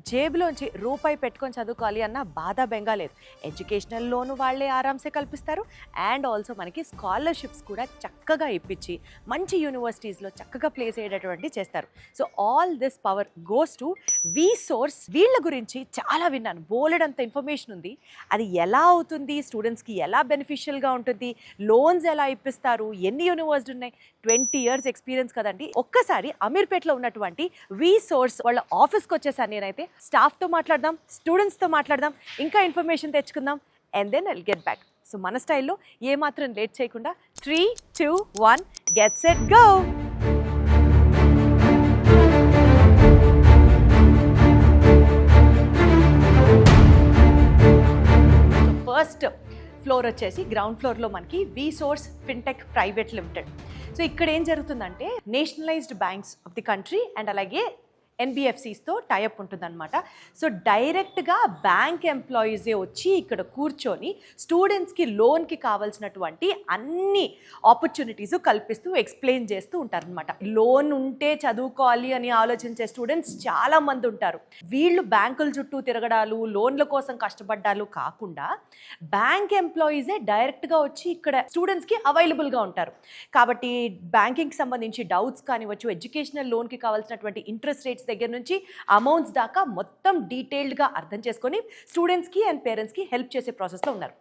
జేబులోంచి రూపాయి పెట్టుకొని చదువుకోవాలి అన్న బాధ బెంగా లేదు. ఎడ్యుకేషనల్ లోన్ వాళ్ళే ఆరామ్సే కల్పిస్తారు. అండ్ ఆల్సో మనకి స్కాలర్షిప్స్ కూడా చక్కగా ఇప్పించి మంచి యూనివర్సిటీస్లో చక్కగా ప్లేస్ అయ్యేటటువంటి చేస్తారు. So all this power goes to the source. వీళ్ళ గురించి చాలా విన్నాను, బోలెడంత ఇన్ఫర్మేషన్ ఉంది. అది ఎలా అవుతుంది, స్టూడెంట్స్కి ఎలా బెనిఫిషియల్గా ఉంటుంది, లోన్స్ ఎలా ఇప్పిస్తారు, ఎన్ని యూనివర్సిటీ ఉన్నాయి, 20 years ఎక్స్పీరియన్స్ కదండి. ఒక్కసారి అమీర్పేట్లో ఉన్నటువంటి వి సోర్స్ వాళ్ళ ఆఫీస్కి వచ్చేసాను నేనైతే. స్టాఫ్తో మాట్లాడదాం, స్టూడెంట్స్తో మాట్లాడదాం, ఇంకా ఇన్ఫర్మేషన్ తెచ్చుకుందాం. And then I'll get back. So మన స్టైల్లో ఏమాత్రం లేట్ చేయకుండా 3, 2, 1 get set go. First floor వచ్చేసి గ్రౌండ్ ఫ్లోర్లో మనకి V source fintech private limited. So ఇక్కడ ఏం జరుగుతుందంటే nationalised banks of the country and అలాగే ఎన్బిఎఫ్సిస్తో టైఅప్ ఉంటుందన్నమాట. సో డైరెక్ట్గా బ్యాంక్ ఎంప్లాయీసే వచ్చి ఇక్కడ కూర్చొని స్టూడెంట్స్కి లోన్కి కావాల్సినటువంటి అన్ని ఆపర్చునిటీస్ కల్పిస్తూ ఎక్స్ప్లెయిన్ చేస్తూ ఉంటారనమాట. లోన్ ఉంటే చదువుకోవాలి అని ఆలోచించే స్టూడెంట్స్ చాలామంది ఉంటారు. వీళ్ళు బ్యాంకుల చుట్టూ తిరగడాలు, లోన్ల కోసం కష్టపడ్డాలు కాకుండా బ్యాంక్ ఎంప్లాయీసే డైరెక్ట్గా వచ్చి ఇక్కడ స్టూడెంట్స్కి అవైలబుల్గా ఉంటారు. కాబట్టి బ్యాంకింగ్కి సంబంధించి డౌట్స్ కానివచ్చు, ఎడ్యుకేషనల్ లోన్కి కావాల్సినటువంటి ఇంట్రెస్ట్ రేట్స్ దగ్గర నుంచి అమౌంట్స్ దాకా మొత్తం డీటెయిల్డ్గా అర్థం చేసుకొని స్టూడెంట్స్కి అండ్ పేరెంట్స్కి హెల్ప్ చేసే ప్రాసెస్లో ఉన్నారు.